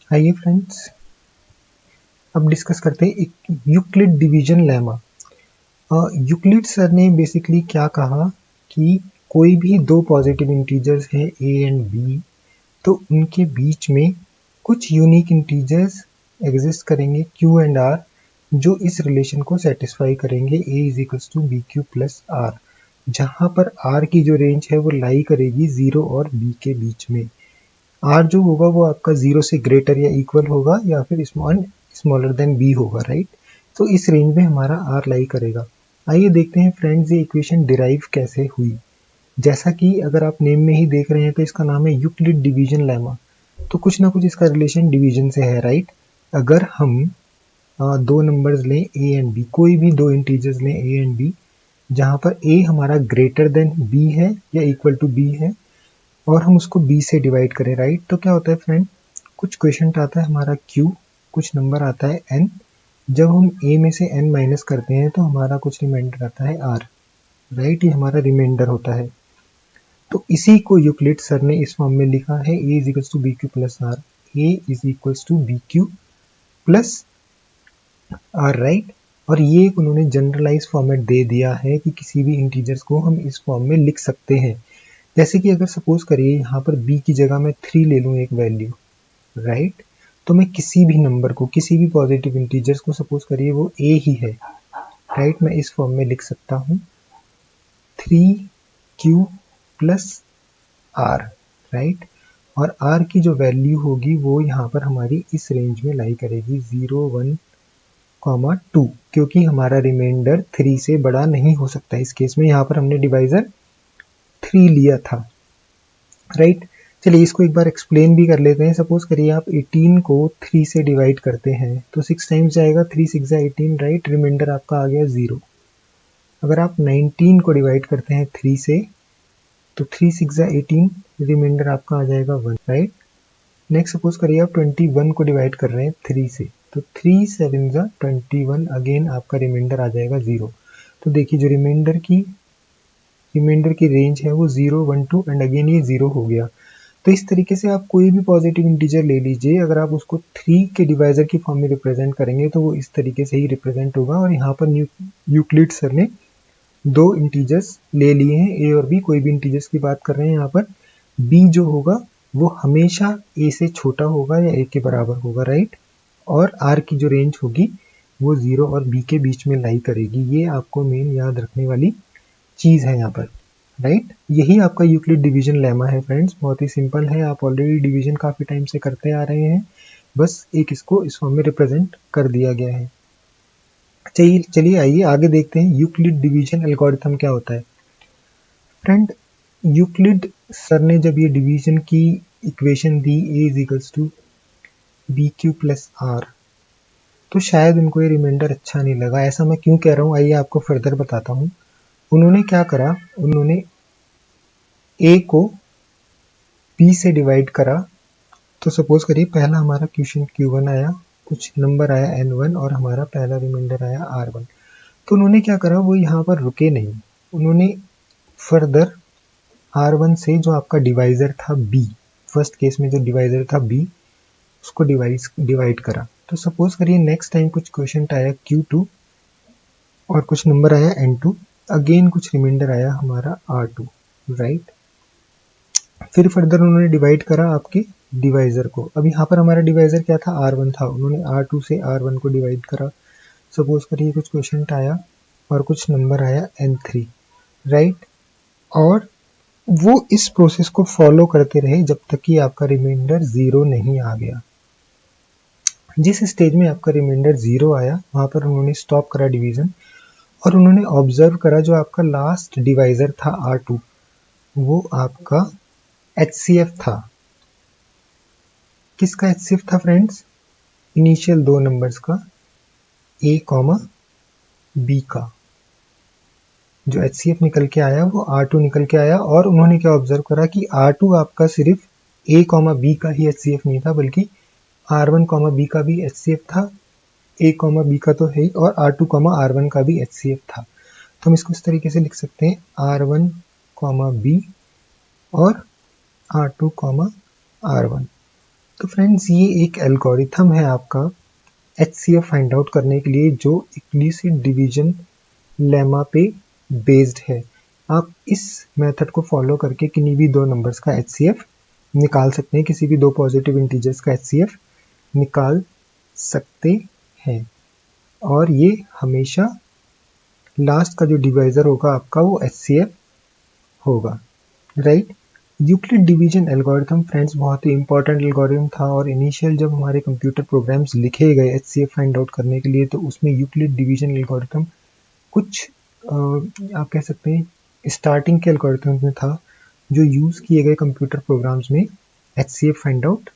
आइए फ्रेंड्स, अब डिस्कस करते हैं एक Euclid division lemma. Euclid sir ने बेसिकली क्या कहा कि कोई भी दो पॉजिटिव इंटीजर्स हैं a एंड b, तो उनके बीच में कुछ यूनिक इंटीजर्स एग्जिस्ट करेंगे q एंड r, जो इस रिलेशन को सेटिस्फाई करेंगे a is equals to B Q plus R, जहां पर r की जो रेंज है वो लाई करेगी 0 और b के बीच में। आर जो होगा वो आपका 0 से ग्रेटर या इक्वल होगा या फिर स्मॉलर देन बी होगा, राइट। तो इस रेंज में हमारा आर लाई करेगा। आइए देखते हैं फ्रेंड्स ये इक्वेशन डिराइव कैसे हुई। जैसा कि अगर आप नेम में ही देख रहे हैं तो इसका नाम है यूक्लिड डिवीजन लेमा, तो कुछ ना कुछ इसका रिलेशन डिवीजन से है, राइट। अगर हम दो नंबर्स लें a एंड b, कोई भी दो इंटीजर्स लें a एंड b, जहां पर a हमारा ग्रेटर देन b है या इक्वल टू b है और हम उसको b से डिवाइड करें, राइट, तो क्या होता है फ्रेंड, कुछ क्वेश्चन आता है हमारा q, कुछ नंबर आता है n, जब हम a में से n माइनस करते हैं तो हमारा कुछ रिमाइंडर आता है r, राइट, ये हमारा रिमाइंडर होता है। तो इसी को यूक्लिड सर ने इस फॉर्म में लिखा है a is equals to B Q plus R, a is equals to B Q plus R, right. और ये उन्होंने जनरलाइज फॉर्मेट दे दिया है कि किसी भी इंटीजर्स को हम इस फॉर्म में लिख सकते हैं। जैसे कि अगर सपोज करिए यहाँ पर b की जगह मैं 3 ले लूँ एक वैल्यू, राइट, तो मैं किसी भी नंबर को, किसी भी पॉजिटिव इंटीजर्स को, सपोज करिए वो a ही है, राइट, मैं इस फॉर्म में लिख सकता हूँ 3q प्लस r, राइट। और r की जो वैल्यू होगी वो यहाँ पर हमारी इस रेंज में लाई करेगी 0, 1, 2, क्योंकि हमारा रिमाइंडर 3 से बड़ा नहीं हो सकता। इस केस में यहाँ पर हमने डिवाइजर 3 लिया था, राइट। चलिए इसको एक बार एक्सप्लेन भी कर लेते हैं। सपोज करिए आप 18 को 3 से डिवाइड करते हैं तो 6 टाइम्स जाएगा, 3 6 18, राइट, रिमाइंडर आपका आ गया 0। अगर आप 19 को डिवाइड करते हैं 3 से तो 3 6 18, रिमाइंडर आपका आ जाएगा 1, राइट। नेक्स्ट सपोज करिए आप 21 को डिवाइड कर रहे हैं 3 से, तो 3 7 21, अगेन आपका रिमाइंडर आ जाएगा 0। तो देखिए जो रिमाइंडर की रेंज है वो 0, 1, 2 एंड अगेन ये 0 हो गया। तो इस तरीके से आप कोई भी पॉजिटिव इंटीजर ले लीजिए, अगर आप उसको 3 के डिवाइजर की फॉर्म में रिप्रेजेंट करेंगे तो वो इस तरीके से ही रिप्रेजेंट होगा। और यहाँ पर यूक्लिड सर ने दो इंटीजर्स ले लिए हैं a और b, कोई भी इंटीजर्स की बात कर रहे हैं यहाँ पर। b जो होगा वो हमेशा a से छोटा होगा या a के बराबर होगा, राइट। और r की जो रेंज होगी वो 0 और b के बीच में लाई करेगी। ये आपको मेन याद रखने वाली चीज है यहाँ पर, राइट। यही आपका यूक्लिड डिवीजन लेमा है फ्रेंड्स, बहुत ही सिंपल है। आप ऑलरेडी डिवीजन काफी टाइम से करते आ रहे हैं, बस एक इसको इस फॉर्म में रिप्रेजेंट कर दिया गया है। चलिए आइए आगे देखते हैं यूक्लिड डिवीजन एल्गोरिथम क्या होता है। फ्रेंड, यूक्लिड सर ने जब ये डिवीजन की इक्वेशन दी a is equals to B Q plus R, तो शायद उनको ये रिमाइंडर अच्छा नहीं लगा। ऐसा मैं क्यों कह रहा हूँ आइए आपको फर्दर बताता हूँ। उन्होंने क्या करा, उन्होंने a को b से डिवाइड करा। तो सपोज करिए पहला हमारा क्वेश्चन q1 आया, कुछ नंबर आया n1 और हमारा पहला रिमाइंडर आया r1। तो उन्होंने क्या करा, वो यहाँ पर रुके नहीं, उन्होंने फर्दर r1 से जो आपका डिवाइजर था b, फर्स्ट केस में जो डिवाइजर था b, उसको डिवाइड करा। तो सपोज करिए नेक्स्ट टाइम कुछ क्वेश्चन आया q2 और कुछ नंबर आया n2, अगेन कुछ रिमाइंडर आया हमारा r2, राइट। फिर फर्दर उन्होंने डिवाइड करा आपके डिवाइजर को। अब यहाँ पर हमारा डिवाइजर क्या था, r1 था, उन्होंने r2 से r1 को डिवाइड करा। सपोज करिए कुछ क्वेश्चन आया और कुछ नंबर आया n3, राइट। और वो इस प्रोसेस को फॉलो करते रहे जब तक कि आपका रिमाइंडर 0 नहीं आ गया। जिस स्टेज में आपका रिमाइंडर 0 आया वहां पर उन्होंने स्टॉप करा डिवीजन और उन्होंने ऑब्जर्व करा जो आपका लास्ट डिवाइजर था r2, वो आपका HCF था। किसका HCF था फ्रेंड्स, इनिशियल दो नंबर्स का a, b का। जो HCF निकल के आया वो R2 निकल के आया। और उन्होंने क्या ऑब्जर्व करा कि R2 आपका सिर्फ a, b का ही HCF नहीं था, बल्कि R1, b का भी HCF था, a, b का तो है ही, और R2, R1 का भी HCF था। तो हम इसको इस तरीके से लिख सकते हैं R1, b और R2, R1। तो फ्रेंड्स ये एक एल्गोरिथम है आपका HCF फाइंड आउट करने के लिए जो इक्लिसिट डिवीजन लेमा पे बेस्ड है। आप इस मेथड को फॉलो करके किन्हीं भी दो नंबर्स का HCF निकाल सकते हैं, किसी भी दो पॉजिटिव इंटीजर्स का HCF निकाल सकते हैं, और ये हमेशा लास्ट का जो डिवाइजर होगा आपका वो HCF होगा, right. Euclid division algorithm friends बहुत ही इंपॉर्टेंट एल्गोरिथम था, और इनिशियल जब हमारे कंप्यूटर प्रोग्राम्स लिखे गए HCF फाइंड आउट करने के लिए तो उसमें यूक्लिड डिवीजन एल्गोरिथम कुछ आप कह सकते हैं स्टार्टिंग के एल्गोरिथम में था जो यूज़ किए गए कंप्यूटर प्रोग्राम्स में HCF फाइंड आउट